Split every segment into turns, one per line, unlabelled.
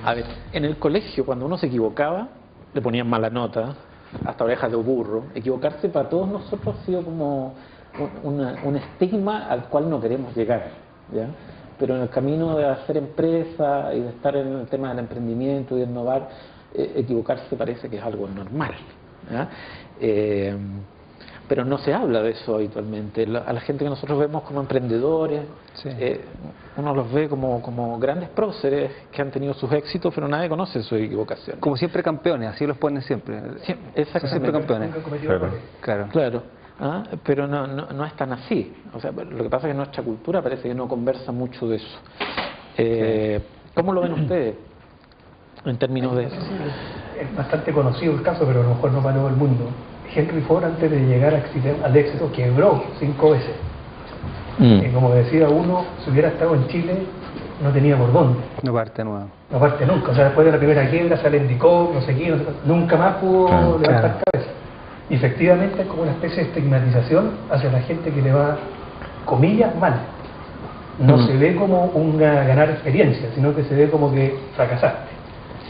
A ver, en el colegio, cuando uno se equivocaba, le ponían mala nota, hasta orejas de burro. Equivocarse para todos nosotros ha sido como un estigma al cual no queremos llegar, ¿ya? Pero en el camino de hacer empresa y de estar en el tema del emprendimiento y de innovar, equivocarse parece que es algo normal, ¿ya? Pero no se habla de eso habitualmente. A la gente que nosotros vemos como emprendedores,
Sí.
uno los ve como grandes próceres que han tenido sus éxitos, pero nadie conoce sus equivocaciones.
Como siempre campeones, así los ponen siempre. Son siempre campeones. Claro.
Claro. Pero no es tan así. O sea, lo que pasa es que nuestra cultura parece que no conversa mucho de eso. ¿Cómo lo ven ustedes en términos de eso?
Es bastante conocido el caso, pero a lo mejor no para todo el mundo. Henry Ford, antes de llegar al éxito, quebró 5 veces. Como decía uno, si hubiera estado en Chile, no tenía por dónde.
No parte nuevo.
No parte nunca. O sea, después de la primera quiebra sale en Dicó, no sé qué, nunca más pudo levantar cabeza. Y efectivamente es como una especie de estigmatización hacia la gente que le va, comillas, mal. No se ve como ganar experiencia, sino que se ve como que fracasaste.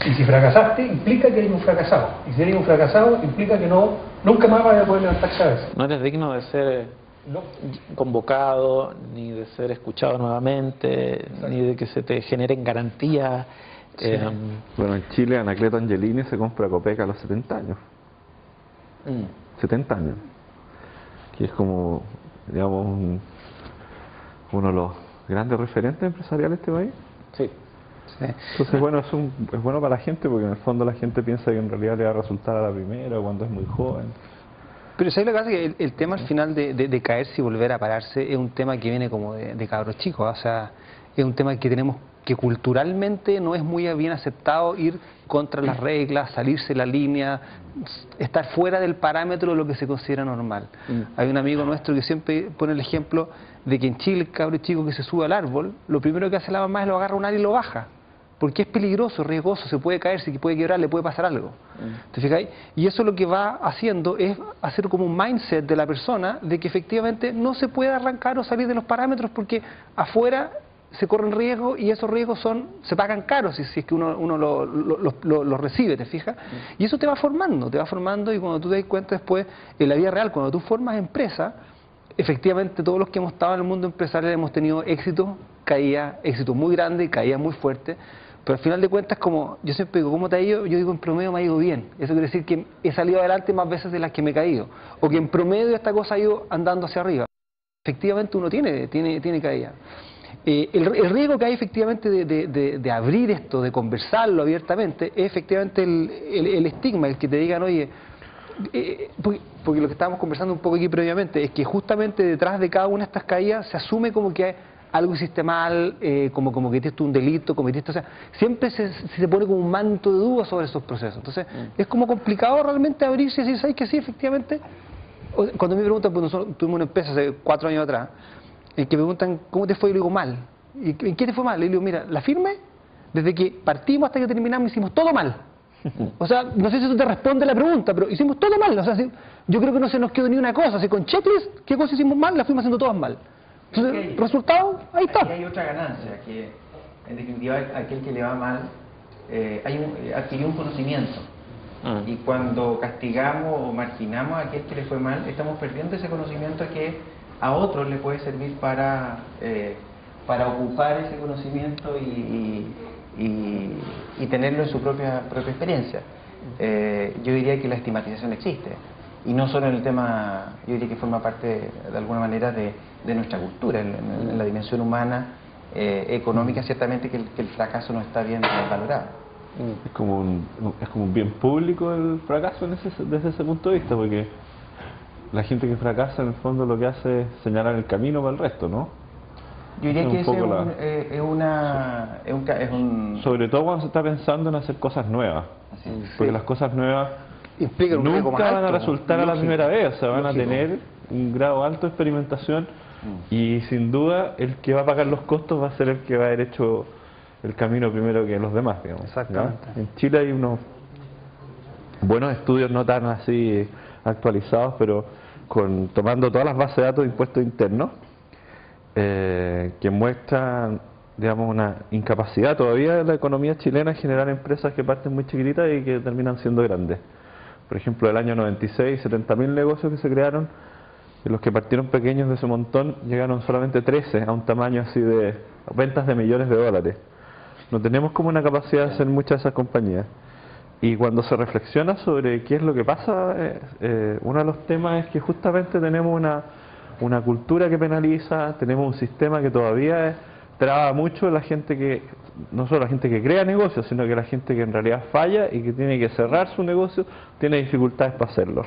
Y si fracasaste, implica que eres un fracasado. Y si eres un fracasado, implica que nunca más vas a poder levantar cabeza.
No eres digno de ser convocado, ni de ser escuchado nuevamente, ni de que se te generen garantías.
Bueno, en Chile Anacleto Angelini se compra Copec a los 70 años. 70 años. Que es como, digamos, uno de los grandes referentes empresariales de este país.
Sí.
Sí.
Entonces, bueno, es bueno para la gente, porque en el fondo la gente piensa que en realidad le va a resultar a la primera cuando es muy joven.
Pero ¿sabes lo que pasa? Que el tema al final de caerse y volver a pararse es un tema que viene como de cabros chicos. O sea, es un tema que tenemos que culturalmente no es muy bien aceptado, ir contra las reglas, salirse de la línea, estar fuera del parámetro de lo que se considera normal. Hay un amigo nuestro que siempre pone el ejemplo de que en Chile el cabro chico que se sube al árbol, lo primero que hace la mamá es lo agarra un área y lo baja. Porque es peligroso, riesgoso, se puede caer, se puede quebrar, le puede pasar algo. ¿Te fijáis? Y eso lo que va haciendo es hacer como un mindset de la persona de que efectivamente no se puede arrancar o salir de los parámetros porque afuera se corren riesgos y esos riesgos se pagan caros si es que uno lo recibe, ¿te fijas? Y eso te va formando y cuando tú te das cuenta después, en la vida real, cuando tú formas empresa, efectivamente todos los que hemos estado en el mundo empresarial hemos tenido éxito muy grande, caída muy fuerte. Pero al final de cuentas, como yo siempre digo, ¿cómo te ha ido? Yo digo, en promedio me ha ido bien. Eso quiere decir que he salido adelante más veces de las que me he caído. O que en promedio esta cosa ha ido andando hacia arriba. Efectivamente uno tiene caída. El riesgo que hay efectivamente de abrir esto, de conversarlo abiertamente, es efectivamente el estigma, el que te digan, oye, porque lo que estábamos conversando un poco aquí previamente, es que justamente detrás de cada una de estas caídas se asume como que algo hiciste mal, como cometiste un delito, o sea, siempre se pone como un manto de duda sobre esos procesos. Entonces, es como complicado realmente abrirse y decir, ¿sabes que sí, efectivamente? Cuando me preguntan, pues nosotros tuvimos una empresa hace 4 años atrás, en que me preguntan, ¿cómo te fue? Y le digo, mal. ¿Y en qué te fue mal? Y le digo, mira, la firme, desde que partimos hasta que terminamos, hicimos todo mal. O sea, no sé si eso te responde la pregunta, pero hicimos todo mal. O sea, yo creo que no se nos quedó ni una cosa. Así, con checklist, ¿qué cosas hicimos mal? Las fuimos haciendo todas mal. Entonces, resultado, ahí está.
Aquí hay otra ganancia, que en definitiva aquel que le va mal adquirió un conocimiento. Y cuando castigamos o marginamos a aquel que le fue mal, estamos perdiendo ese conocimiento que a otros le puede servir para ocupar ese conocimiento y tenerlo en su propia experiencia. Yo diría que la estigmatización existe. Y no solo en el tema, yo diría que forma parte de alguna manera de nuestra cultura, en la dimensión humana, económica, ciertamente que el fracaso no está bien valorado.
Es como un bien público el fracaso desde ese punto de vista, porque la gente que fracasa en el fondo lo que hace es señalar el camino para el resto, ¿no?
Yo diría que es un...
Sobre todo cuando se está pensando en hacer cosas nuevas, porque las cosas nuevas
implican
nunca van a resultar a la primera vez, o sea, van a tener un grado alto de experimentación y sin duda el que va a pagar los costos va a ser el que va a haber hecho el camino primero que los demás, digamos.
Exactamente.
¿No? En Chile hay unos buenos estudios, no tan así actualizados, pero tomando todas las bases de datos de impuestos internos, que muestran digamos, una incapacidad todavía de la economía chilena en generar empresas que parten muy chiquititas y que terminan siendo grandes. Por ejemplo, el año 96, 70.000 negocios que se crearon, y los que partieron pequeños de ese montón llegaron solamente 13 a un tamaño así de ventas de millones de dólares. No tenemos como una capacidad de hacer muchas de esas compañías. Y cuando se reflexiona sobre qué es lo que pasa, uno de los temas es que justamente tenemos una cultura que penaliza, tenemos un sistema que todavía traba mucho a la gente que, no solo la gente que crea negocios, sino que la gente que en realidad falla y que tiene que cerrar su negocio, tiene dificultades para hacerlo.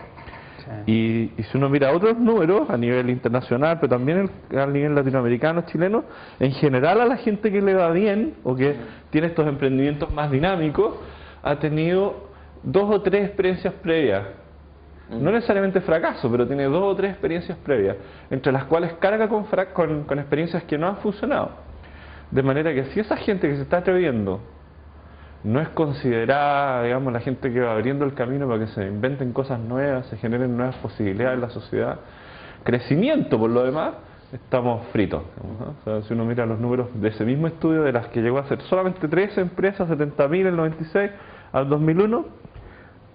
Sí. Y si uno mira otros números a nivel internacional, pero también a nivel latinoamericano, chileno, en general a la gente que le va bien o que tiene estos emprendimientos más dinámicos, ha tenido 2 o 3 experiencias previas. No necesariamente fracaso, pero tiene 2 o 3 experiencias previas, entre las cuales carga con experiencias que no han funcionado. De manera que si esa gente que se está atreviendo no es considerada, digamos, la gente que va abriendo el camino para que se inventen cosas nuevas, se generen nuevas posibilidades en la sociedad, crecimiento por lo demás, estamos fritos, ¿no? O sea, si uno mira los números de ese mismo estudio, de las que llegó a ser solamente 13 empresas, 70.000 en el 96 al 2001,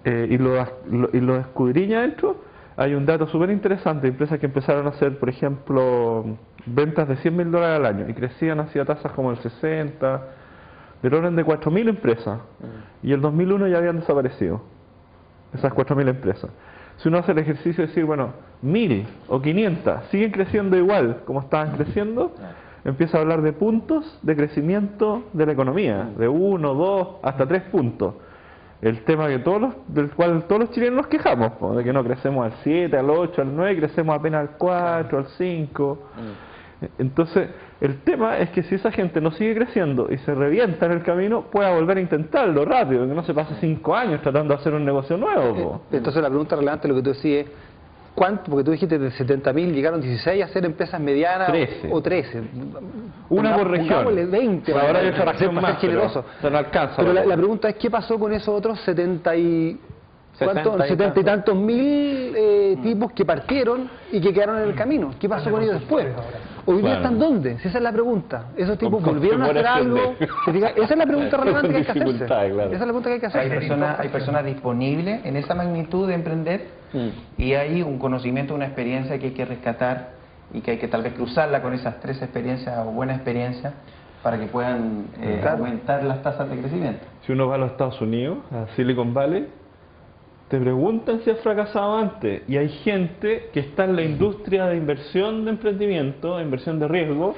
y lo escudriña dentro, hay un dato súper interesante, empresas que empezaron a hacer, por ejemplo, ventas de $100.000 al año y crecían hacia tasas como el 60, del orden de 4.000 empresas, y el 2001 ya habían desaparecido esas 4.000 empresas. Si uno hace el ejercicio de decir, bueno, 1.000 o 500 siguen creciendo igual como estaban creciendo, empieza a hablar de puntos de crecimiento de la economía, de 1, 2, hasta 3 puntos. El tema que del cual todos los chilenos nos quejamos, de que no crecemos al 7, al 8, al 9, crecemos apenas al 4, al 5. Entonces, el tema es que si esa gente no sigue creciendo y se revienta en el camino, pueda volver a intentarlo rápido, que no se pase 5 años tratando de hacer un negocio nuevo.
Entonces la pregunta relevante, lo que tú decías es, ¿cuánto? Porque tú dijiste de 70.000 llegaron 16 a ser empresas medianas
13.
o 13.
Una por región.
Pongámosle 20.
Ahora hay otra región más,
generoso.
pero no alcanza.
Pero la pregunta es, ¿qué pasó con esos otros 70 y tantos mil tipos que partieron y que quedaron en el camino? ¿Qué pasó con ellos después? ¿Hoy día están dónde? Si esa es la pregunta. ¿Esos tipos volvieron a hacer algo? Esa es la pregunta relevante que hay que hacerse. Esa es la pregunta que hay que hacerse.
Hay personas disponibles en esa magnitud de emprender y hay un conocimiento, una experiencia que hay que rescatar y que hay que tal vez cruzarla con esas 3 experiencias o buenas experiencias para que puedan aumentar las tasas de crecimiento.
Si uno va a los Estados Unidos, a Silicon Valley, te preguntan si has fracasado antes, y hay gente que está en la industria de inversión de emprendimiento, de inversión de riesgo,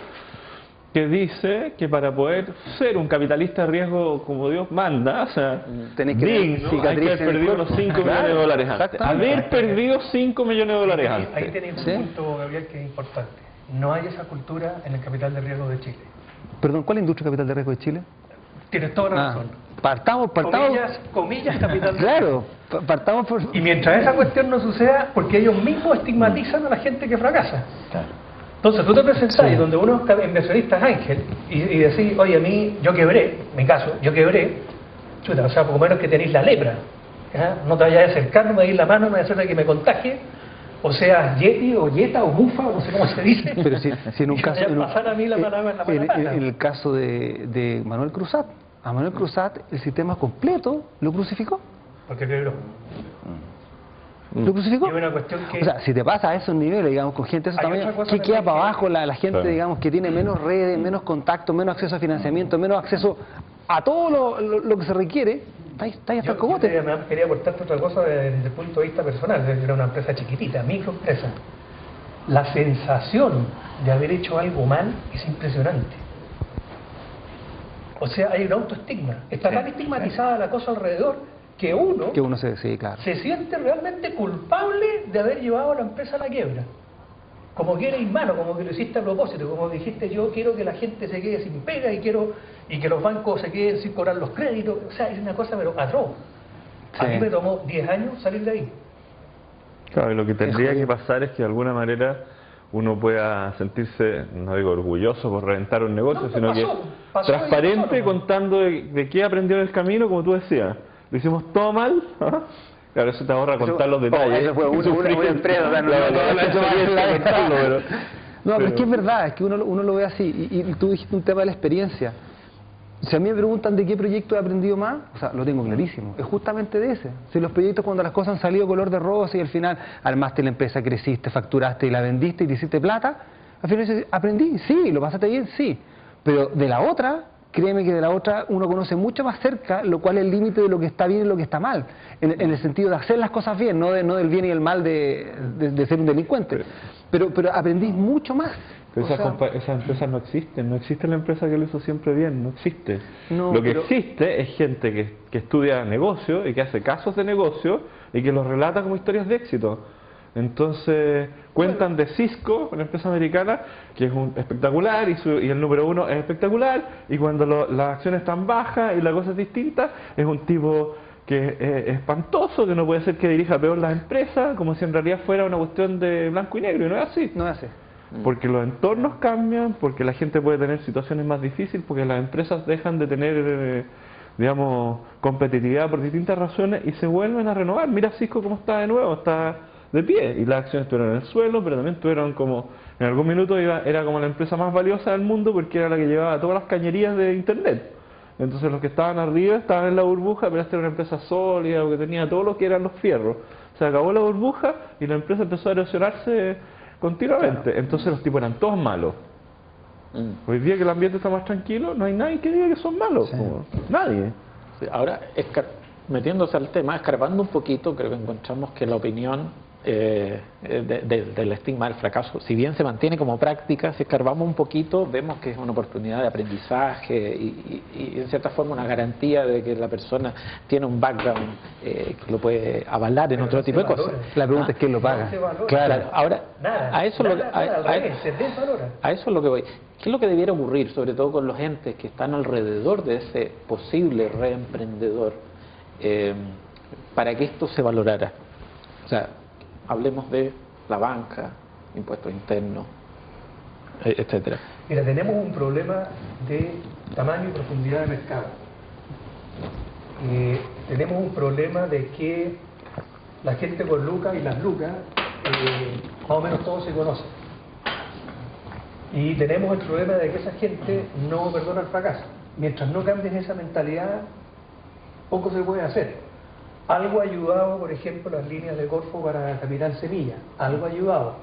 que dice que para poder ser un capitalista de riesgo como Dios manda, o sea, digno, hay que haber perdido los 5 millones de dólares antes. Haber perdido 5 millones de dólares antes.
Ahí tenemos un punto, Gabriel, que es importante. No hay esa cultura en el capital de riesgo de Chile.
Perdón, ¿cuál es la industria capital de riesgo de Chile?
Tienes toda la razón.
Partamos.
Comillas capital de
claro, partamos por...
Y mientras esa cuestión no suceda, porque ellos mismos estigmatizan a la gente que fracasa. Claro. Entonces tú te presentás donde uno es inversionista ángel y decís, oye, a mí, yo quebré, en mi caso, yo quebré, chuta, o sea, poco menos que tenéis la lepra. ¿Ya? No te vayas a acercar, no me deis la mano, no me vayas a hacer que me contagie. O sea, Yeti o Yeta o Bufa, no sé cómo se dice.
Pero si en un caso...
pasar a mí la palabra en la mala
en el caso de Manuel Cruzat, a Manuel Cruzat el sistema completo lo crucificó.
Porque quebró.
Lo crucificó.
Una cuestión que...
O sea, si te pasa a esos niveles, digamos, con gente de ese tamaño, ¿qué queda para abajo la gente, digamos, que tiene menos redes, menos contacto, menos acceso a financiamiento, menos acceso a todo lo que se requiere? Está ahí hasta el cogote.
Yo quería aportarte otra cosa desde el punto de vista personal. Era una empresa chiquitita, microempresa. La sensación de haber hecho algo mal es impresionante. O sea, hay un autoestigma. Está tan estigmatizada la cosa alrededor que uno
se
siente realmente culpable de haber llevado a la empresa a la quiebra. Como que eres inhumano, como que lo hiciste a propósito, como dijiste, yo quiero que la gente se quede sin pega y que los bancos se queden sin cobrar los créditos. O sea, es una cosa pero atroz. A mí me tomó 10 años salir de ahí.
Claro, y lo que tendría que pasar es que de alguna manera uno pueda sentirse, no digo orgulloso por reventar un negocio, sino que transparente, contando de qué aprendió en el camino, como tú decías. Lo hicimos todo mal, ¿ah? Claro, eso te ahorra contar los detalles.
Eso fue una empresa, No, pero es que es verdad, es que uno lo ve así, y tú dijiste un tema de la experiencia. Si a mí me preguntan de qué proyecto he aprendido más, o sea, lo tengo clarísimo, es justamente de ese. Si los proyectos cuando las cosas han salido color de rosa y al final armaste la empresa, creciste, facturaste y la vendiste y te hiciste plata, al final dices, aprendí, sí, lo pasaste bien, sí, pero de la otra, créeme que de la otra uno conoce mucho más cerca lo cual es el límite de lo que está bien y lo que está mal, en el sentido de hacer las cosas bien, no del bien y el mal de ser un delincuente, pero aprendí mucho más.
Pero esas empresas no existen, no existe la empresa que lo hizo siempre bien, no existe.
No,
lo que existe es gente que estudia negocio y que hace casos de negocio y que los relata como historias de éxito. Entonces cuentan de Cisco, una empresa americana que es espectacular y el número 1 es espectacular, y cuando las acciones están bajas y la cosa es distinta, es un tipo que es espantoso, que no puede ser que dirija peor las empresas, como si en realidad fuera una cuestión de blanco y negro, y no es así.
No es así.
Porque los entornos cambian, porque la gente puede tener situaciones más difíciles, porque las empresas dejan de tener, digamos, competitividad por distintas razones y se vuelven a renovar. Mira Cisco cómo está de nuevo, está de pie, y las acciones estuvieron en el suelo, pero también estuvieron como, en algún minuto era como la empresa más valiosa del mundo porque era la que llevaba todas las cañerías de internet. Entonces los que estaban arriba estaban en la burbuja, pero esta era una empresa sólida, que tenía todo lo que eran los fierros. Se acabó la burbuja y la empresa empezó a erosionarse continuamente. Claro. Entonces los tipos eran todos malos. Hoy día que el ambiente está más tranquilo, no hay nadie que diga que son malos. Sí. Nadie.
Sí, ahora, metiéndose al tema, escarbando un poquito, creo que encontramos que la opinión del estigma del fracaso, si bien se mantiene como práctica, si escarbamos un poquito, vemos que es una oportunidad de aprendizaje y en cierta forma una garantía de que la persona tiene un background que lo puede avalar en otro tipo de cosas.
La pregunta es quién lo paga.
Claro, ahora, a eso es lo que voy. ¿Qué es lo que debiera ocurrir, sobre todo con los entes que están alrededor de ese posible reemprendedor, para que esto se valorara? O sea, hablemos de la banca, impuestos internos, etcétera.
Mira, tenemos un problema de tamaño y profundidad de mercado. Tenemos un problema de que la gente con lucas y las lucas, más o menos todos se conocen. Y tenemos el problema de que esa gente no perdona el fracaso. Mientras no cambien esa mentalidad, poco se puede hacer. Algo ha ayudado, por ejemplo, las líneas de Corfo para Capital Semilla, algo ha ayudado,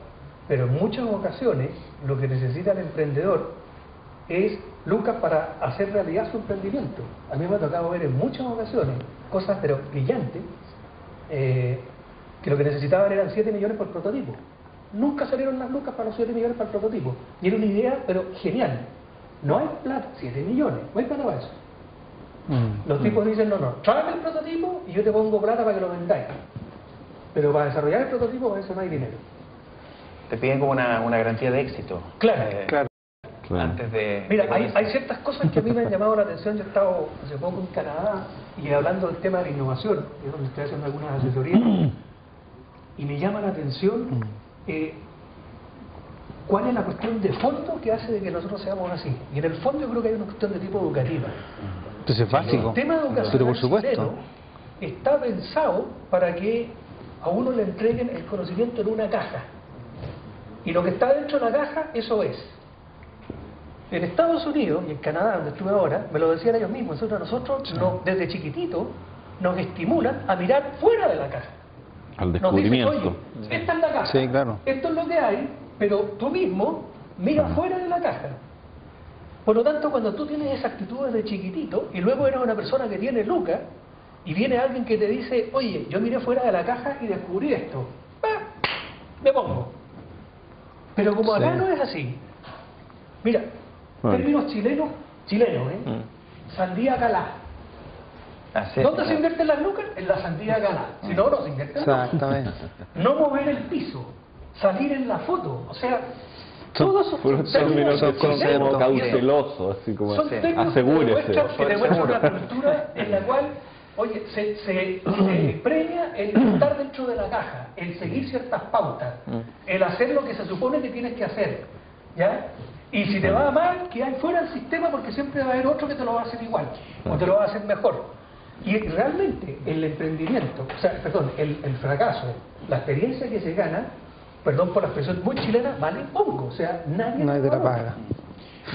pero en muchas ocasiones lo que necesita el emprendedor es lucas para hacer realidad su emprendimiento. A mí me ha tocado ver en muchas ocasiones cosas pero brillantes, que lo que necesitaban eran 7 millones por prototipo. Nunca salieron las lucas para los 7 millones para el prototipo, y era una idea pero genial. No hay plata, 7 millones, no hay plata para eso. Los tipos dicen, no, tráeme el prototipo y yo te pongo plata para que lo vendáis. Pero para desarrollar el prototipo, para eso no hay dinero.
Te piden como una garantía de éxito.
Claro.
Antes de...
Mira, hay ciertas cosas que a mí me han llamado la atención. Yo he estado hace poco en Canadá y hablando del tema de la innovación, es donde estoy haciendo algunas asesorías, y me llama la atención cuál es la cuestión de fondo que hace de que nosotros seamos así. Y en el fondo yo creo que hay una cuestión de tipo educativa.
Entonces es básico.
El tema educacional
pero por supuesto
está pensado para que a uno le entreguen el conocimiento en una caja. Y lo que está dentro de la caja, eso es. En Estados Unidos y en Canadá, donde estuve ahora, me lo decían ellos mismos. Nosotros desde chiquitito nos estimulan a mirar fuera de la caja.
Al descubrimiento.
Nos dicen, oye, esta es la caja.
Sí, claro.
Esto es lo que hay, pero tú mismo mira fuera de la caja. Por lo tanto, cuando tú tienes esa actitud desde chiquitito y luego eres una persona que tiene lucas y viene alguien que te dice, oye, yo miré fuera de la caja y descubrí esto, me pongo. Pero como acá no es así, mira, términos chilenos, sandía calá. ¿Dónde se invierten las lucas? En la sandía calá. Si no, no se invierten.
Exactamente.
No mover el piso, salir en la foto, o sea... Todos esos
términos son como cautelosos, así como asegúrese.
Que demuestran una cultura en la cual, oye, se premia el estar dentro de la caja, el seguir ciertas pautas, el hacer lo que se supone que tienes que hacer, ¿ya? Y si te va mal, que hay fuera del sistema, porque siempre va a haber otro que te lo va a hacer igual, o te lo va a hacer mejor. Y realmente el emprendimiento, o sea, perdón, el fracaso, la experiencia que se gana, perdón por la expresión muy chilena, vale poco, o sea, nadie
Nadie te la paga.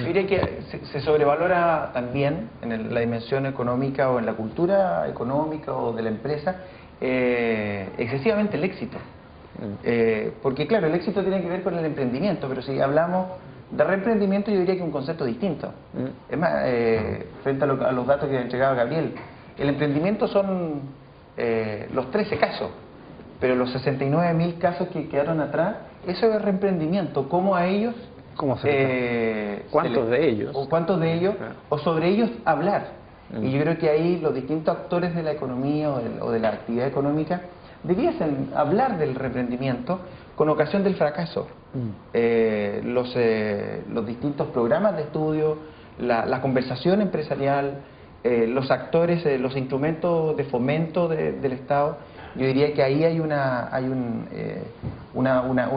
Mire que se sobrevalora también en la dimensión económica o en la cultura económica o de la empresa excesivamente el éxito. Porque claro, el éxito tiene que ver con el emprendimiento, pero si hablamos de reemprendimiento yo diría que es un concepto distinto. Es más, frente a los datos que entregaba Gabriel, el emprendimiento son los 13 casos, pero los 69.000 casos que quedaron atrás, eso es reemprendimiento. ¿Cómo a ellos?
¿Cómo se
¿Cuántos de ellos?
O cuántos de ellos, o sobre ellos hablar. Y yo creo que ahí los distintos actores de la economía o de la actividad económica debiesen hablar del reemprendimiento con ocasión del fracaso. Los distintos programas de estudio, la conversación empresarial, los actores, los instrumentos de fomento del Estado. Yo diría que ahí hay una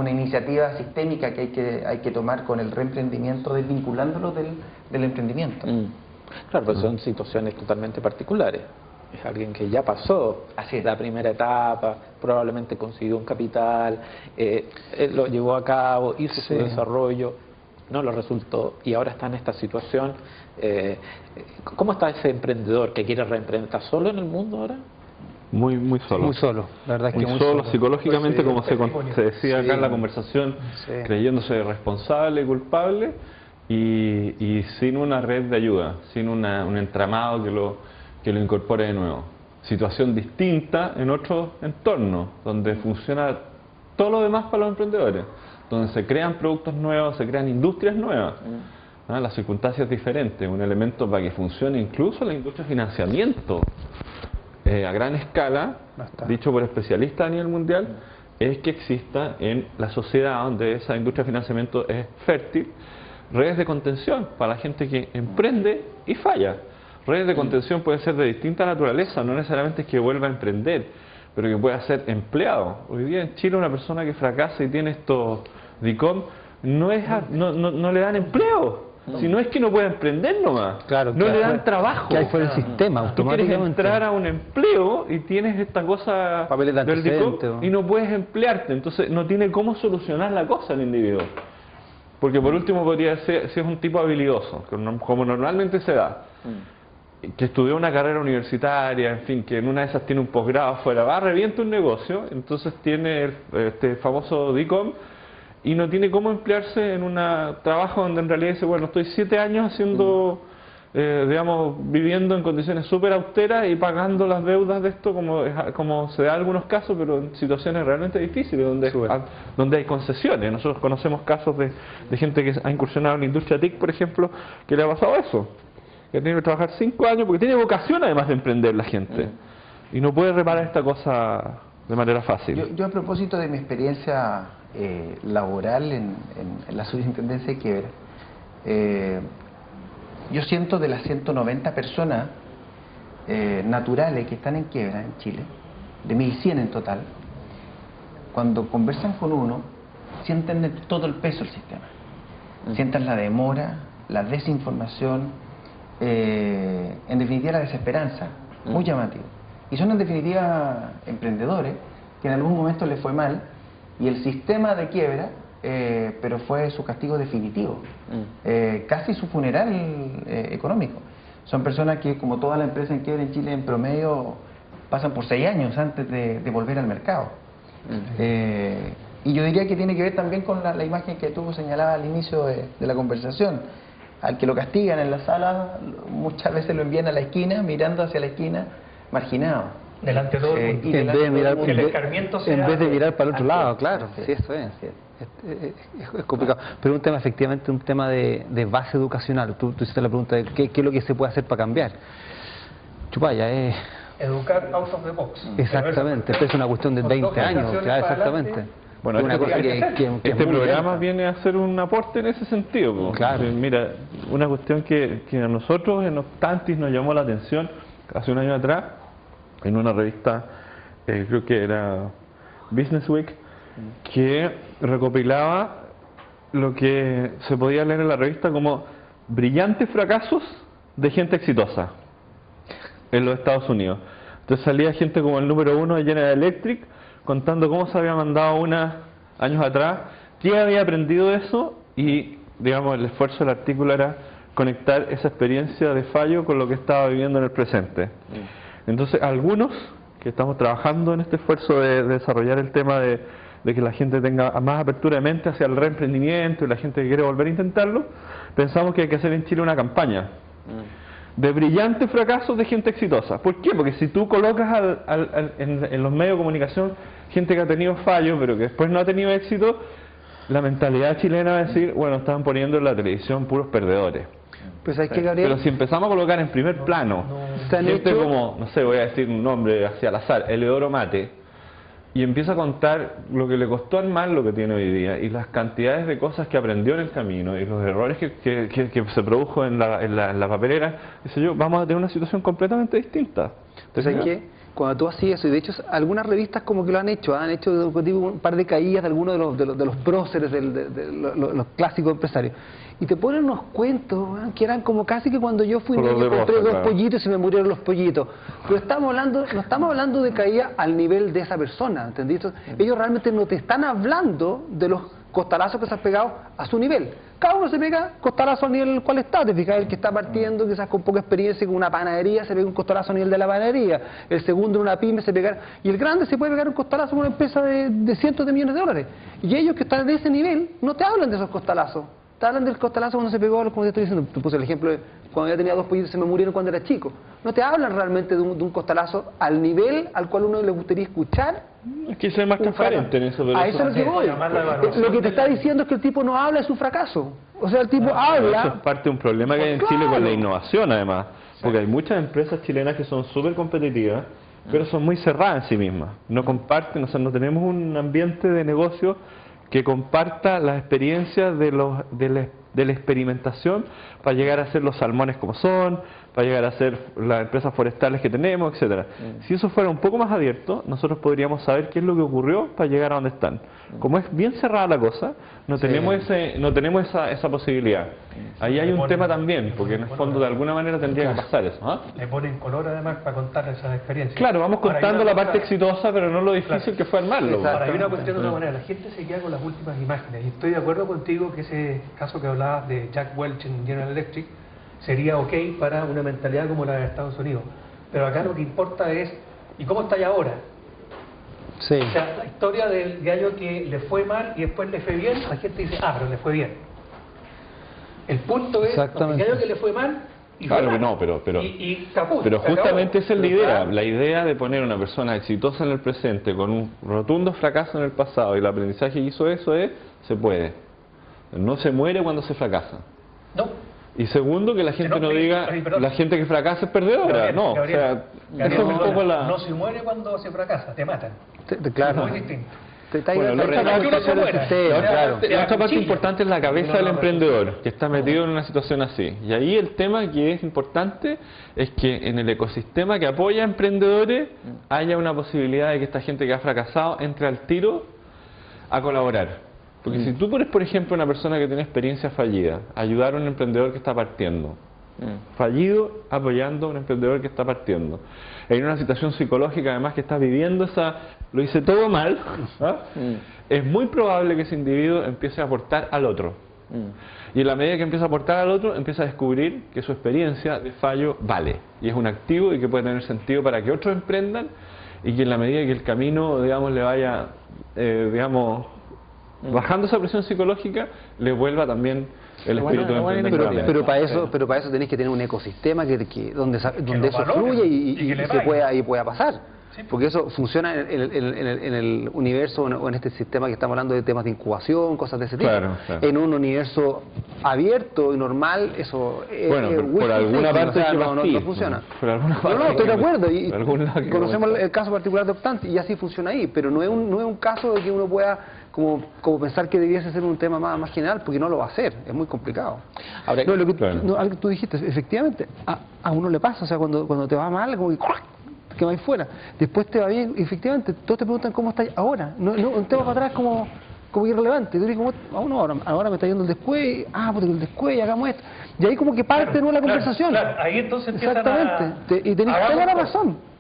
iniciativa sistémica que hay que tomar con el reemprendimiento, desvinculándolo del emprendimiento.
Claro, pues son situaciones totalmente particulares. Es alguien que ya pasó la primera etapa, probablemente consiguió un capital, lo llevó a cabo, hizo su desarrollo, no lo resultó y ahora está en esta situación. ¿Cómo está ese emprendedor que quiere reemprender? ¿Está solo en el mundo ahora?
Muy solo.
Muy solo, la verdad es que
muy solo psicológicamente,
Pues,
como se decía acá en la conversación, creyéndose responsable y culpable y sin una red de ayuda, sin un entramado que lo incorpore de nuevo. Situación distinta en otro entorno, donde funciona todo lo demás para los emprendedores, donde se crean productos nuevos, se crean industrias nuevas. Las circunstancias diferentes, un elemento para que funcione incluso la industria de financiamiento a gran escala, dicho por especialistas a nivel mundial, es que exista en la sociedad donde esa industria de financiamiento es fértil, redes de contención para la gente que emprende y falla. Redes de contención pueden ser de distinta naturaleza, no necesariamente es que vuelva a emprender, pero que pueda ser empleado. Hoy día en Chile una persona que fracasa y tiene estos DICOM no le dan empleo. Si no es que no puede emprender nomás, no le dan trabajo.
Que hay fuera el sistema,
Tú quieres entrar a un empleo y tienes esta cosa del DICOM y no puedes emplearte, entonces no tiene cómo solucionar la cosa el individuo. Porque por último podría ser, si es un tipo habilidoso, como normalmente se da, que estudió una carrera universitaria, en fin, que en una de esas tiene un posgrado afuera, revienta un negocio, entonces tiene este famoso DICOM y no tiene cómo emplearse en un trabajo donde en realidad dice, bueno, estoy 7 años haciendo, viviendo en condiciones súper austeras y pagando las deudas de esto como se da en algunos casos, pero en situaciones realmente difíciles, donde hay concesiones. Nosotros conocemos casos de gente que ha incursionado en la industria TIC, por ejemplo, que le ha pasado eso, que tiene que trabajar 5 años, porque tiene vocación además de emprender la gente, y no puede reparar esta cosa de manera fácil.
Yo a propósito de mi experiencia laboral en la Superintendencia de Quiebra, yo siento de las 190 personas naturales que están en quiebra en Chile, de 1.100 en total, cuando conversan con uno, sienten todo el peso del sistema. Sienten la demora, la desinformación, en definitiva la desesperanza, muy llamativo. Y son en definitiva emprendedores que en algún momento les fue mal y el sistema de quiebra, pero fue su castigo definitivo, casi su funeral económico. Son personas que, como toda la empresa en quiebra en Chile, en promedio pasan por 6 años antes de volver al mercado. Y yo diría que tiene que ver también con la imagen que tú señalabas al inicio de la conversación. Al que lo castigan en la sala, muchas veces lo envían a la esquina, mirando hacia la esquina, marginado.
Delante de todo el mundo.
En vez de mirar,
que el escarmiento sea
en vez de mirar para el otro lado, claro.
Sí.
Sí, eso es. Es complicado. Pero un tema, efectivamente, un tema de base educacional. Tú hiciste la pregunta de qué es lo que se puede hacer para cambiar. Chupaya,
educar out of the box.
Exactamente, pero es una cuestión de 20 años, claro, exactamente.
Bueno,
una cosa que
este programa viene a hacer un aporte en ese sentido. ¿No?
Claro.
Mira, una cuestión que a nosotros en Optantis nos llamó la atención hace un año atrás, en una revista, creo que era Business Week, que recopilaba lo que se podía leer en la revista como brillantes fracasos de gente exitosa en los Estados Unidos. Entonces salía gente como el número 1 de General Electric contando cómo se había mandado una años atrás, ¿quién había aprendido eso? Y, digamos, el esfuerzo del artículo era conectar esa experiencia de fallo con lo que estaba viviendo en el presente. Entonces, algunos que estamos trabajando en este esfuerzo de desarrollar el tema de que la gente tenga más apertura de mente hacia el reemprendimiento y la gente que quiere volver a intentarlo, pensamos que hay que hacer en Chile una campaña de brillantes fracasos de gente exitosa. ¿Por qué? Porque si tú colocas en los medios de comunicación gente que ha tenido fallos pero que después no ha tenido éxito, la mentalidad chilena va a decir, bueno, estaban poniendo en la televisión puros perdedores.
Pues hay que, Gabriel,
pero si empezamos a colocar en primer plano gente como, no sé, voy a decir un nombre hacia al azar, Eleodoro Mate, y empieza a contar lo que le costó armar lo que tiene hoy día y las cantidades de cosas que aprendió en el camino y los errores que se produjo en la papelera, dice yo, vamos a tener una situación completamente distinta.
Pues hay que, cuando tú hacías eso, y de hecho algunas revistas como que lo han hecho un par de caídas de algunos de los próceres, los clásicos empresarios, y te ponen unos cuentos que eran como casi que cuando yo fui niño compré dos pollitos y se me murieron los pollitos. Pero no estamos hablando de caída al nivel de esa persona, ¿entendiste? Ellos realmente no te están hablando de los costalazos que se han pegado a su nivel. Cada uno se pega costalazo al nivel en el cual está. Te fijas, el que está partiendo, quizás con poca experiencia, con una panadería, se pega un costalazo a nivel de la panadería. El segundo en una pyme se pega. Y el grande se puede pegar un costalazo con una empresa de cientos de millones de dólares. Y ellos que están de ese nivel no te hablan de esos costalazos. Te hablan del costalazo cuando se pegó, como te estoy diciendo. Te puse el ejemplo de cuando yo tenía dos pollitos se me murieron cuando era chico. No te hablan realmente de un costalazo al nivel al cual uno le gustaría escuchar.
Es que soy más transparente en eso.
A eso es lo que voy. Lo que te está diciendo es que el tipo no habla de su fracaso. O sea, el tipo habla...
Eso es parte de un problema que hay en Chile con la innovación, además. Porque hay muchas empresas chilenas que son súper competitivas, pero son muy cerradas en sí mismas. No comparten, o sea, no tenemos un ambiente de negocio que comparta las experiencias de la experimentación para llegar a ser los salmones como son, para llegar a ser las empresas forestales que tenemos, etcétera. Si eso fuera un poco más abierto, nosotros podríamos saber qué es lo que ocurrió para llegar a donde están. Como es bien cerrada la cosa, no tenemos esa posibilidad. Ahí hay un tema también, porque en el fondo de alguna manera tendría que pasar eso.
Le ponen color además para contar esas experiencias.
Claro, vamos contando la parte exitosa, pero no lo difícil que fue armarlo.
Ahora, hay una cuestión de otra manera. La gente se queda con las últimas imágenes. Y estoy de acuerdo contigo que ese caso que hablabas de Jack Welch en General Electric sería ok para una mentalidad como la de Estados Unidos. Pero acá lo que importa es, ¿y cómo está ahora?
Sí.
O sea, la historia del gallo que le fue mal y después le fue bien, la gente dice, pero le fue bien. El punto es, el gallo que le fue mal y
claro que no, pero
caput,
pero justamente esa es la idea. La idea de poner a una persona exitosa en el presente con un rotundo fracaso en el pasado y el aprendizaje que hizo eso es, se puede. No se muere cuando se fracasa.
No.
Y segundo, que la gente no diga, la gente que fracasa es perdedora. No, o sea, eso es un poco la...
No se muere cuando se fracasa, te matan.
Claro.
Es muy distinto.
La otra parte importante es la cabeza del emprendedor, que está metido en una situación así. Y ahí el tema que es importante es que en el ecosistema que apoya a emprendedores haya una posibilidad de que esta gente que ha fracasado entre al tiro a colaborar. Porque si tú pones, por ejemplo, una persona que tiene experiencia fallida, ayudar a un emprendedor que está partiendo, fallido apoyando a un emprendedor que está partiendo, en una situación psicológica además que está viviendo lo hice todo mal, es muy probable que ese individuo empiece a aportar al otro. Y en la medida que empieza a aportar al otro, empieza a descubrir que su experiencia de fallo vale, y es un activo y que puede tener sentido para que otros emprendan, y que en la medida que el camino, digamos, le vaya, bajando esa presión psicológica, le vuelva también el espíritu de emprendimiento.
Pero para eso tenéis que tener un ecosistema donde eso fluya y pueda pasar. Porque eso funciona en el universo o en este sistema que estamos hablando de temas de incubación, cosas de ese tipo.
Claro.
En un universo abierto y normal, eso
por alguna parte
no funciona. No, estoy de acuerdo. Y conocemos el caso particular de Optante y así funciona ahí, pero no es un caso de que uno pueda como pensar que debiese ser un tema más general, porque no lo va a hacer, es muy complicado. Ahora, algo que tú dijiste, efectivamente, a uno le pasa, o sea, cuando te va mal, como que va ahí fuera, después te va bien, efectivamente, todos te preguntan cómo estás ahora, un tema para atrás como irrelevante, tú dices, ahora me está yendo el descuello, porque el descuello, hagamos esto, y ahí como que parte la conversación.
Claro, ahí entonces
exactamente, y tenés toda la razón.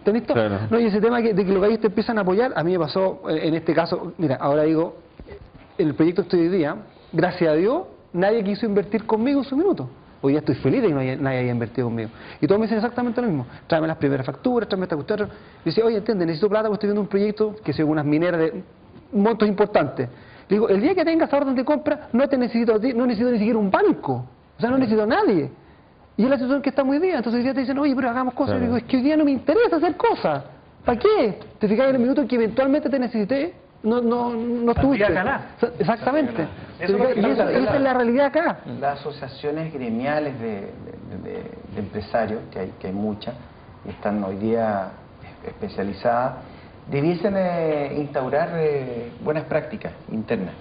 No, y ese tema de que los gallos te empiezan a apoyar, a mí me pasó en este caso, mira, ahora digo, el proyecto que estoy hoy día, gracias a Dios, nadie quiso invertir conmigo en su minuto. Hoy día estoy feliz de que nadie haya invertido conmigo. Y todos me dicen exactamente lo mismo. Tráeme las primeras facturas, tráeme esta cuestión. Y dice, oye, entiende, necesito plata porque estoy viendo un proyecto que sea unas mineras de montos importantes. Le digo, el día que tengas orden de compra, no necesito ni siquiera un banco. O sea, no necesito a nadie. Y es la situación que está muy bien. Entonces hoy día te dicen, oye, pero hagamos cosas.
Claro.
Y digo, es que hoy día no me interesa hacer cosas. ¿Para qué? Te fijas en el minuto en que eventualmente te necesité, no estuviste. Exactamente. Esa es la realidad acá.
Las asociaciones gremiales de empresarios, que hay muchas, y están hoy día especializadas, debiesen instaurar buenas prácticas internas.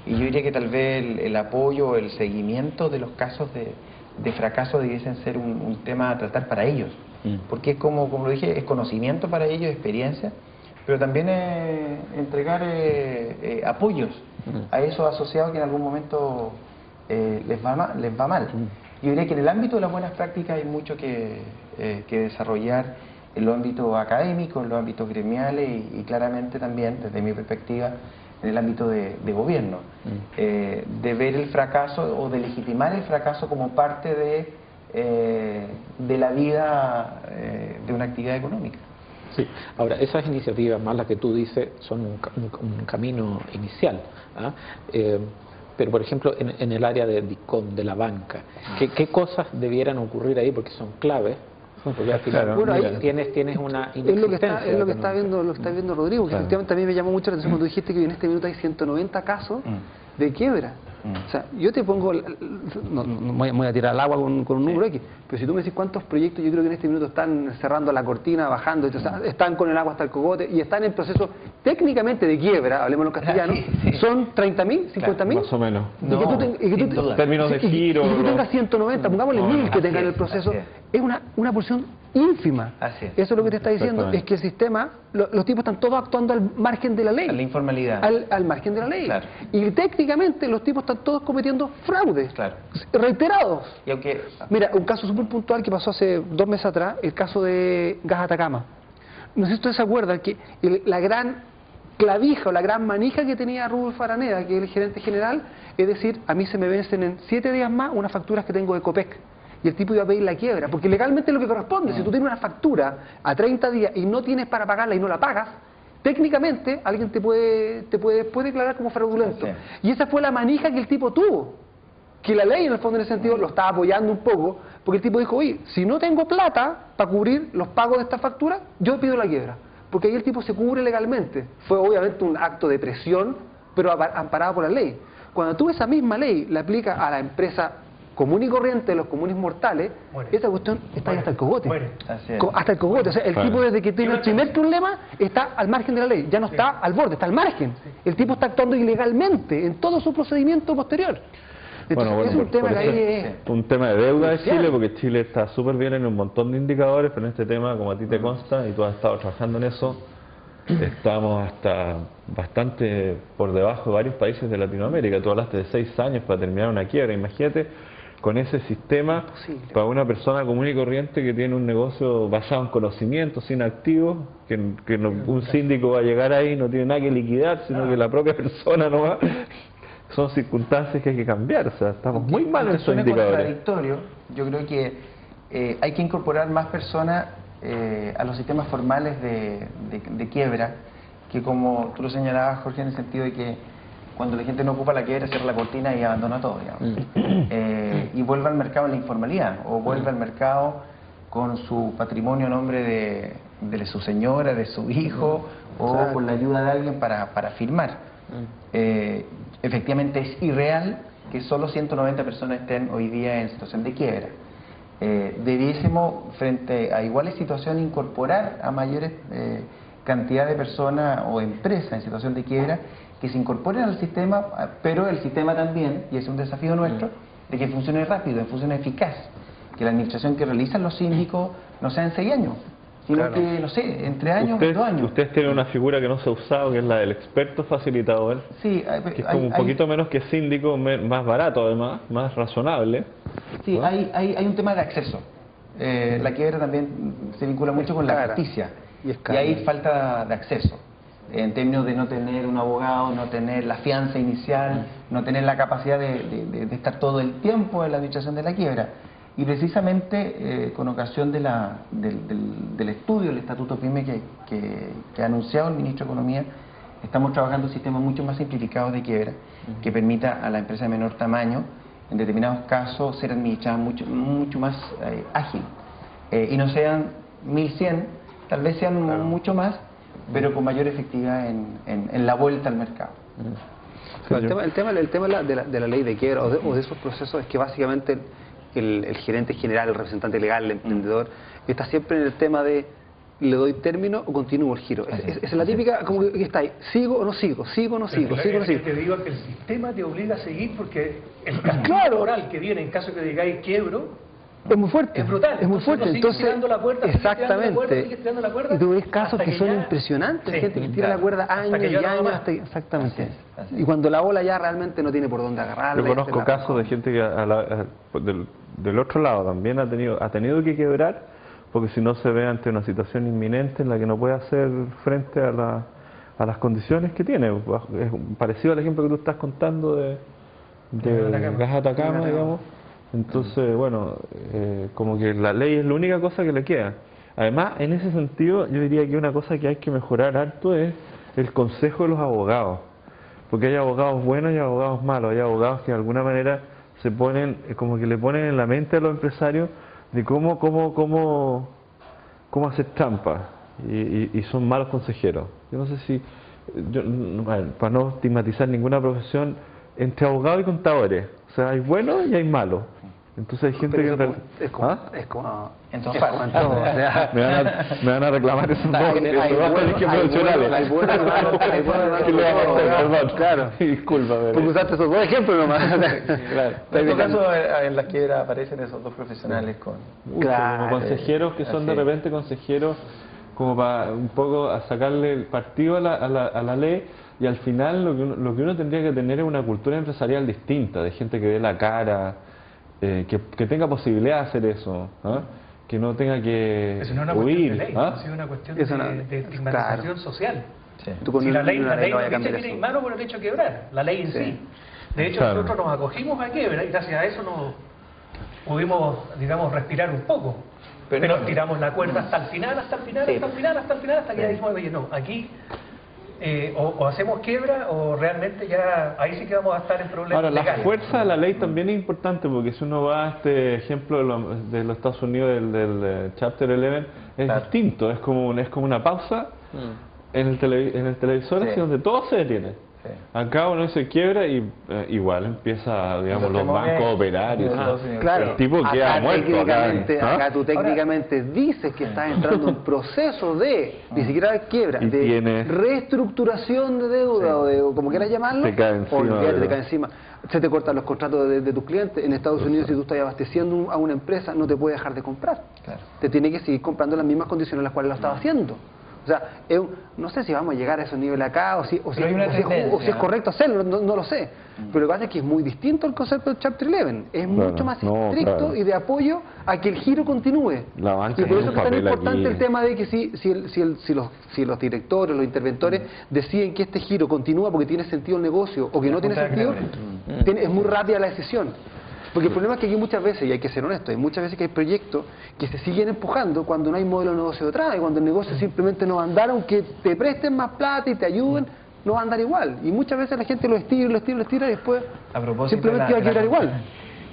Y yo diría que tal vez el apoyo, el seguimiento de los casos de fracaso debiesen ser un tema a tratar para ellos. Porque es como lo dije, es conocimiento para ellos, experiencia, pero también entregar apoyos a esos asociados que en algún momento les va mal. Yo diría que en el ámbito de las buenas prácticas hay mucho que desarrollar en los ámbitos académicos, en los ámbitos gremiales y claramente también, desde mi perspectiva, en el ámbito de gobierno. De ver el fracaso o de legitimar el fracaso como parte de la vida de una actividad económica.
Sí. Ahora, esas iniciativas, más las que tú dices, son un camino inicial. ¿Ah? Pero, por ejemplo, en el área de DICOM, de la banca, ¿qué cosas debieran ocurrir ahí? Porque son claves. Porque al final,
Claro, ahí
tienes una
es lo que
inexistencia
está viendo Rodrigo, que efectivamente a mí me llamó mucho la atención cuando dijiste que en este minuto hay 190 casos de quiebra. O sea, yo te pongo, no voy a tirar al agua con un número X, pero si tú me decís cuántos proyectos yo creo que en este minuto están cerrando la cortina, bajando, están con el agua hasta el cogote y están en proceso técnicamente de quiebra, hablemos en castellano, son 30.000, 50.000.
Más o menos.
En
términos de giro.
Y que tú tengas 190, pongámosle 1.000 que tengan el proceso, es una porción ínfima.
Así es.
Eso es lo que te está diciendo, es que el sistema, los tipos están todos actuando al margen de la ley.
A la informalidad.
Al margen de la ley.
Claro.
Y técnicamente los tipos están todos cometiendo fraudes.
Claro.
Reiterados.
Y aunque
Mira, un caso súper puntual que pasó hace 2 meses atrás, el caso de Gas Atacama. No sé si ustedes se acuerdan que la gran clavija o la gran manija que tenía Rudolf Araneda, que es el gerente general, es decir, a mí se me vencen en 7 días más unas facturas que tengo de Copec. Y el tipo iba a pedir la quiebra, porque legalmente es lo que corresponde. Si tú tienes una factura a 30 días y no tienes para pagarla y no la pagas, técnicamente alguien te puede declarar como fraudulento. Y esa fue la manija que el tipo tuvo. Que la ley en el fondo en ese sentido lo estaba apoyando un poco, porque el tipo dijo, oye, si no tengo plata para cubrir los pagos de esta factura, yo pido la quiebra. Porque ahí el tipo se cubre legalmente. Fue obviamente un acto de presión, pero amparado por la ley. Cuando tú esa misma ley la aplicas a la empresa común y corriente, los comunes mortales, esa cuestión está ahí hasta el cogote. Hasta el cogote. O sea, el tipo desde que tiene el primer problema está al margen de la ley, ya no está al borde, está al margen. El tipo está actuando ilegalmente en todo su procedimiento posterior. Entonces, es un tema que ahí es
un tema de deuda de Chile, porque Chile está súper bien en un montón de indicadores, pero en este tema, como a ti te consta, y tú has estado trabajando en eso, estamos hasta bastante por debajo de varios países de Latinoamérica. Tú hablaste de 6 años para terminar una quiebra. Imagínate con ese sistema para una persona común y corriente que tiene un negocio basado en conocimiento, sin activos, un síndico va a llegar ahí y no tiene nada que liquidar, sino que la propia persona no va. Son circunstancias que hay que cambiar, o sea, estamos muy mal en esos indicadores.
Yo creo que hay que incorporar más personas a los sistemas formales de quiebra, que como tú lo señalabas, Jorge, en el sentido de que cuando la gente no ocupa la quiebra, cierra la cortina y abandona todo, digamos. Y vuelve al mercado en la informalidad, o vuelve al mercado con su patrimonio a nombre de su señora, de su hijo, o con la ayuda de alguien para firmar. Efectivamente es irreal que solo 190 personas estén hoy día en situación de quiebra. Debiésemos, frente a iguales situaciones, incorporar a mayores cantidad de personas o empresas en situación de quiebra que se incorporen al sistema, pero el sistema también, y es un desafío nuestro, de que funcione rápido, que funcione eficaz, que la administración que realizan los síndicos no sea en 6 años, sino que, no sé, en 3 años, 2 años.
Ustedes tienen una figura que no se ha usado, que es la del experto facilitador,
sí,
que es como un poquito menos que síndico, más barato además, más razonable.
Sí, ¿no? hay un tema de acceso. La quiebra también se vincula mucho con la justicia, y hay falta de acceso. en términos de no tener un abogado, no tener la fianza inicial, no tener la capacidad de estar todo el tiempo en la administración de la quiebra. Y precisamente con ocasión del estudio del Estatuto PYME que ha anunciado el Ministro de Economía, estamos trabajando un sistema mucho más simplificado de quiebra, que permita a la empresa de menor tamaño, en determinados casos, ser administrada mucho más ágil. Y no sean 1100, tal vez sean mucho más, pero con mayor efectividad en la vuelta al mercado.
El tema de la ley de quiebra o de esos procesos es que básicamente el gerente general, el representante legal, el emprendedor, está siempre en el tema de ¿le doy término o continúo el giro? Es la típica, como que está ahí, ¿sigo o no sigo? ¿Sigo o no sigo? ¿Sigo o no sigo?
Te digo que el sistema te obliga a seguir porque el castigo moral que viene en caso que digáis quiebro
es muy fuerte.
Es brutal.
Es muy fuerte. Entonces,
tirando la cuerda,
exactamente.
La cuerda,
y tú ves casos que son impresionantes,
sí,
gente que tira la cuerda años y años hasta exactamente. Y cuando la ola ya realmente no tiene por dónde agarrarla.
Yo conozco casos de gente que del otro lado también ha tenido que quebrar, porque si no se ve ante una situación inminente en la que no puede hacer frente a las condiciones que tiene. Es parecido al ejemplo que tú estás contando de Gas Atacama, digamos. Entonces, bueno, como que la ley es la única cosa que le queda. Además, en ese sentido, yo diría que una cosa que hay que mejorar harto es el consejo de los abogados. Porque hay abogados buenos y abogados malos. Hay abogados que de alguna manera se ponen, como que le ponen en la mente a los empresarios de cómo hacer trampa. Y son malos consejeros. Yo no sé si, para no estigmatizar ninguna profesión, entre abogados y contadores. O sea, hay buenos y hay malos. Entonces hay gente
es como
en todas partes.
Me van a reclamar esos dos ejemplos profesionales.
Hay buenos y malos. Claro.
Disculpa,
porque usaste esos dos ejemplos nomás.
Claro. En todo caso, en la quiebra aparecen esos dos profesionales como
consejeros que son de repente consejeros como para un poco a sacarle el partido a la ley. Y al final lo que uno tendría que tener es una cultura empresarial distinta, de gente que dé la cara, que tenga posibilidad de hacer eso, ¿eh? Que no tenga que
es una
huir.
Cuestión de ley, ha sido una cuestión de estigmatización social.
Sí.
Si la ley no tiene en mano por el hecho de quebrar, la ley en sí. De hecho, nosotros nos acogimos a quiebra y gracias a eso nos pudimos, digamos, respirar un poco. Pero tiramos la cuerda hasta el final, hasta que ya dijimos, oye, no, aquí o hacemos quiebra o realmente ya ahí sí que vamos a estar en problemas.
Ahora, la fuerza de la ley también es importante, porque si uno va a este ejemplo de los Estados Unidos del Chapter 11, es distinto, es como una pausa en el televisor, así donde todo se detiene. Acá uno se quiebra y igual empieza, digamos, los bancos a operar.
Claro,
el tipo queda muerto.
Acá tú técnicamente dices que estás entrando en un proceso ni siquiera de quiebra, de reestructuración de deuda o como quieras llamarlo.
Te cae encima.
Te cae encima. Se te cortan los contratos de tus clientes. En Estados Unidos, si tú estás abasteciendo a una empresa, no te puede dejar de comprar. Te tiene que seguir comprando en las mismas condiciones en las cuales lo estaba haciendo. O sea, no sé si vamos a llegar a esos niveles acá o si es correcto hacerlo, no lo sé. Pero lo que pasa es que es muy distinto el concepto del Chapter 11. Es mucho más estricto y de apoyo a que el giro continúe. Y por eso es tan importante el tema de que si los directores, los interventores deciden que este giro continúa porque tiene sentido el negocio o que no tiene sentido, es muy rápida la decisión. Porque el problema es que aquí muchas veces, y hay que ser honesto, hay muchas veces que hay proyectos que se siguen empujando cuando no hay modelo de negocio detrás, y cuando el negocio simplemente no va a andar, aunque te presten más plata y te ayuden, no va a andar igual. Y muchas veces la gente lo estira y después simplemente va a quebrar igual.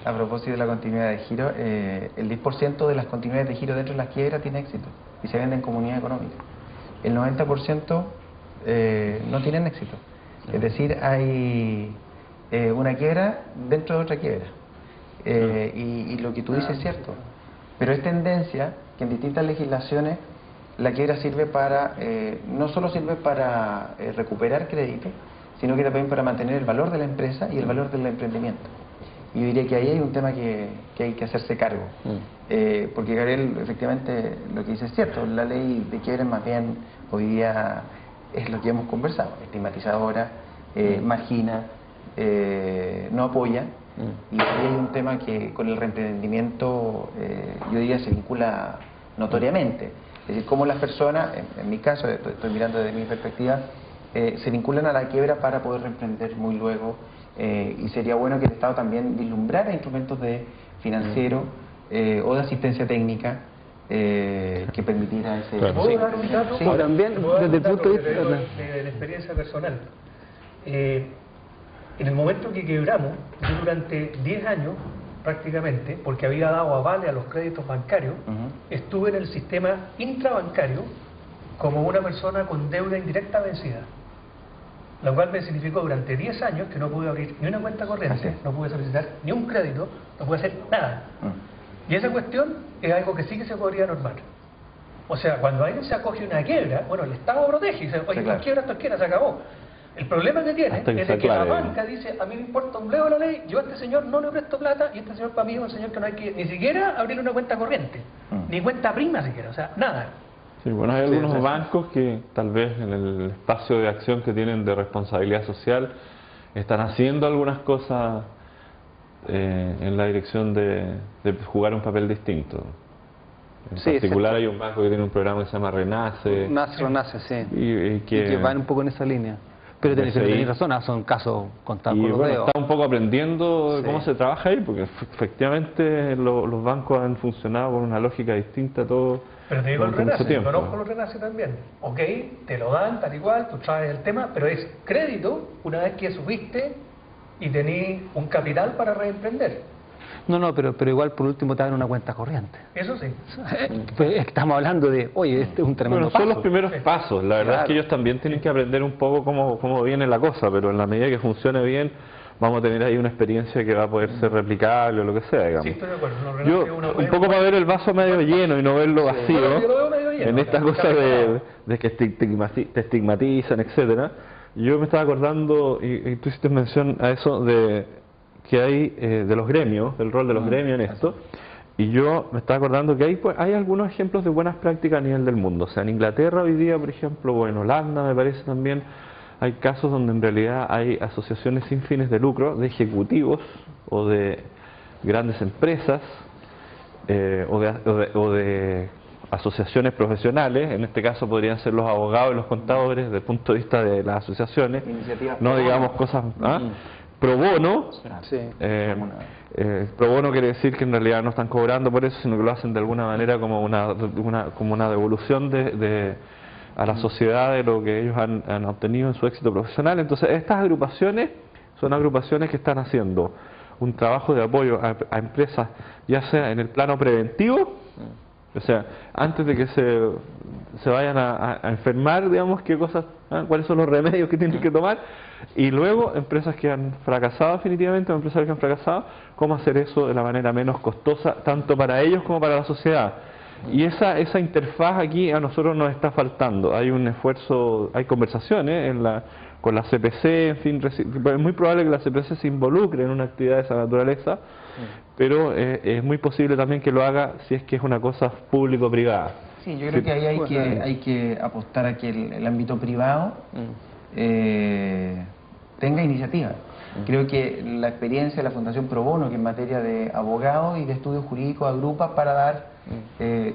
A propósito de la continuidad de giro, el 10% de las continuidades de giro dentro de las quiebras tiene éxito y se vende en comunidad económica. El 90% no tienen éxito. Es decir, hay una quiebra dentro de otra quiebra. Y lo que tú dices es cierto, pero es tendencia que en distintas legislaciones la quiebra sirve para, no solo sirve para recuperar crédito, sino que también para mantener el valor de la empresa y el valor del emprendimiento. Y yo diría que ahí hay un tema que hay que hacerse cargo, porque Gabriel, efectivamente, lo que dice es cierto, la ley de quiebra más bien hoy día es lo que hemos conversado, estigmatizadora, margina, no apoya. Y ahí hay un tema que con el reemprendimiento yo diría se vincula notoriamente. Es decir, cómo las personas, en mi caso, estoy mirando desde mi perspectiva, se vinculan a la quiebra para poder reemprender muy luego, y sería bueno que el Estado también vislumbrara instrumentos de financiero o de asistencia técnica que permitiera ese...
¿Te puedo dar un dato?
Sí.
También,
¿Te puedo dar
desde
un
el punto de
dato
vista...
de la experiencia personal? En el momento que quebramos, yo durante 10 años prácticamente, porque había dado avales a los créditos bancarios, estuve en el sistema intrabancario como una persona con deuda indirecta vencida, lo cual me significó durante 10 años que no pude abrir ni una cuenta corriente, no pude solicitar ni un crédito, no pude hacer nada. Y esa cuestión es algo que sí que se podría normar. O sea, cuando alguien se acoge a una quiebra, bueno, el Estado protege y dice, oye,
claro.
esto es quiebra, se acabó. El problema que tiene
Hasta que
es
se
de que la
aclare.
banca dice, a mí me importa un bledo la ley, yo a este señor no le presto plata, y este señor para mí es un señor que no hay que ni siquiera abrir una cuenta corriente, ni cuenta prima siquiera, o sea, nada.
Sí, bueno, hay algunos bancos que tal vez en el espacio de acción que tienen de responsabilidad social están haciendo algunas cosas en la dirección de jugar un papel distinto. En
Sí,
particular hay un banco que tiene un programa que se llama Renace,
Renace, sí.
y
Que van un poco en esa línea. Pero tenéis razón, son casos contados
y
con los
bueno,
dedos.
está un poco aprendiendo
Sí.
cómo se trabaja ahí, porque efectivamente los bancos han funcionado con una lógica distinta a todo.
Pero te digo el
durante mucho
Renace,
tiempo.
conozco los Renace también. Ok, te lo dan tal y cual, tú traes el tema, pero es crédito una vez que subiste y tenés un capital para reemprender.
No, pero igual por último te dan una cuenta corriente.
Eso sí.
Pues estamos hablando de, oye, este es un tremendo
Bueno, son
paso.
los primeros pasos. La verdad es que ellos también tienen que aprender un poco cómo viene la cosa, pero en la medida que funcione bien, vamos a tener ahí una experiencia que va a poder ser replicable o lo que sea, digamos.
Sí, estoy de acuerdo. Los Renace
Yo, un poco para ver el vaso medio lleno y no verlo vacío,
Bueno, yo lo veo medio lleno,
en esta
está
cosa
preparado.
de que te estigmatizan, etcétera. Yo me estaba acordando, y tú hiciste mención a eso, de que hay de los gremios, el rol de los gremios en esto, y yo me estaba acordando que hay algunos ejemplos de buenas prácticas a nivel del mundo. O sea, en Inglaterra hoy día, por ejemplo, o en Holanda me parece también, hay casos donde en realidad hay asociaciones sin fines de lucro de ejecutivos o de grandes empresas o de asociaciones profesionales, en este caso podrían ser los abogados y los contadores desde el punto de vista de las asociaciones,
Iniciativas
no
pro
digamos
bono.
cosas pro bono.
Sí.
Pro bono quiere decir que en realidad no están cobrando por eso, sino que lo hacen de alguna manera como una devolución a la sociedad de lo que ellos han obtenido en su éxito profesional. Entonces estas agrupaciones son agrupaciones que están haciendo un trabajo de apoyo a empresas, ya sea en el plano preventivo, o sea, antes de que se vayan a enfermar, digamos, cuáles son los remedios que tienen que tomar, y luego empresas que han fracasado definitivamente, o empresarios que han fracasado, cómo hacer eso de la manera menos costosa, tanto para ellos como para la sociedad. Y esa interfaz aquí a nosotros nos está faltando. Hay un esfuerzo, hay conversaciones con la CPC, en fin, es muy probable que la CPC se involucre en una actividad de esa naturaleza, pero es muy posible también que lo haga si es que es una cosa público-privada.
Sí, yo creo que ahí hay que apostar a que el ámbito privado tenga iniciativa. Creo que la experiencia de la Fundación Pro Bono, que en materia de abogados y de estudios jurídicos agrupa para dar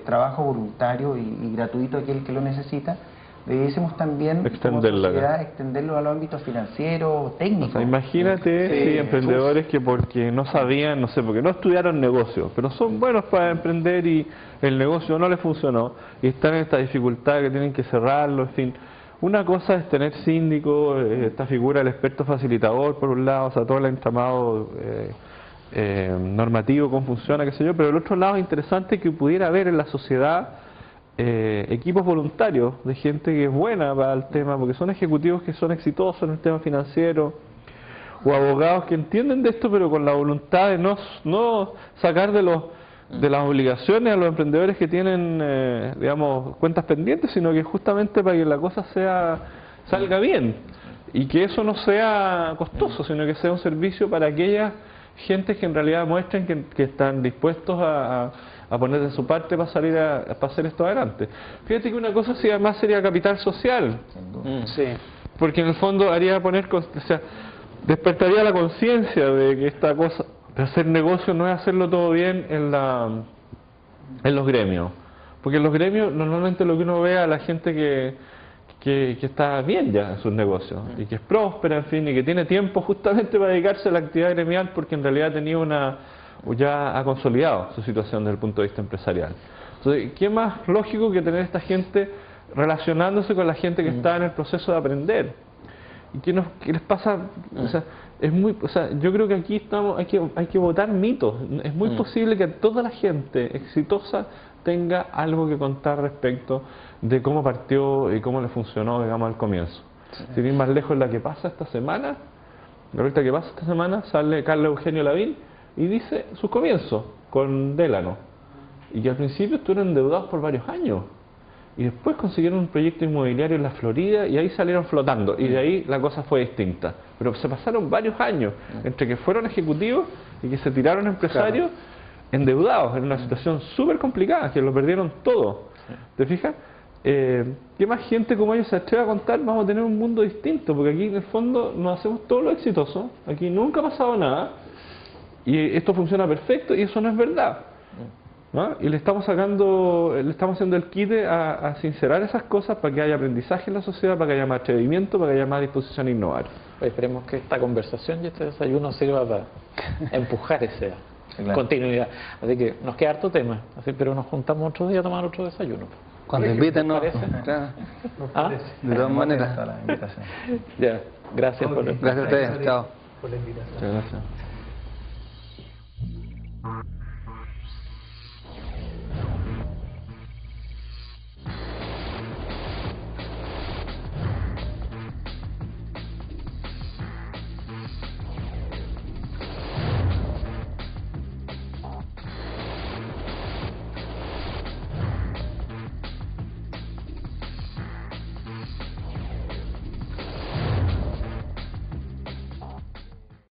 trabajo voluntario y gratuito a aquel que lo necesita, debiésemos también como sociedad extenderlo a los ámbitos financieros, técnicos.
O sea, imagínate emprendedores que porque no sabían, no sé, porque no estudiaron negocio, pero son buenos para emprender y el negocio no les funcionó y están en esta dificultad que tienen que cerrarlo, en fin. Una cosa es tener síndico, esta figura del experto facilitador por un lado, o sea, todo el entramado normativo, cómo funciona, qué sé yo, pero el otro lado es interesante que pudiera haber en la sociedad equipos voluntarios de gente que es buena para el tema, porque son ejecutivos que son exitosos en el tema financiero, o abogados que entienden de esto, pero con la voluntad de no sacar de las obligaciones a los emprendedores que tienen, digamos, cuentas pendientes, sino que justamente para que la cosa salga bien y que eso no sea costoso, sino que sea un servicio para aquellas gentes que en realidad muestren que están dispuestos a poner de su parte para salir para hacer esto adelante. Fíjate que una cosa sí además sería capital social, porque en el fondo haría despertaría la conciencia de que esta cosa de hacer negocio no es hacerlo todo bien en los gremios, porque en los gremios normalmente lo que uno ve a la gente que está bien ya en sus negocios y que es próspera, en fin, y que tiene tiempo justamente para dedicarse a la actividad gremial porque en realidad ya ha consolidado su situación desde el punto de vista empresarial. Entonces, ¿qué más lógico que tener esta gente relacionándose con la gente que está en el proceso de aprender? ¿Y qué les pasa? O sea, yo creo que aquí hay que botar mitos. Es muy posible que toda la gente exitosa tenga algo que contar respecto de cómo partió y cómo le funcionó, digamos, al comienzo. Sin ir más lejos, la que pasa esta semana, sale Carlos Eugenio Lavín y dice sus comienzos con Delano. Y que al principio estuvieron endeudados por varios años. Y después consiguieron un proyecto inmobiliario en la Florida y ahí salieron flotando. Y de ahí la cosa fue distinta. Pero se pasaron varios años entre que fueron ejecutivos y que se tiraron empresarios endeudados en una situación súper complicada, que lo perdieron todo. ¿Te fijas? ¿Qué más gente como ellos se atreve a contar? Vamos a tener un mundo distinto, porque aquí en el fondo nos hacemos todo lo exitoso, aquí nunca ha pasado nada, y esto funciona perfecto, y eso no es verdad. ¿No? Y le estamos haciendo el quite a sincerar esas cosas para que haya aprendizaje en la sociedad, para que haya más atrevimiento, para que haya más disposición a innovar.
Pues esperemos que esta conversación y este desayuno sirva para empujar esa continuidad. Así que nos queda harto tema, pero nos juntamos otro día a tomar otro desayuno.
Cuando inviten, ¿no? Claro.
¿Ah?
De todas maneras.
Ya, gracias por
Gracias a ustedes, chao.
Por la invitación.
Muchas gracias.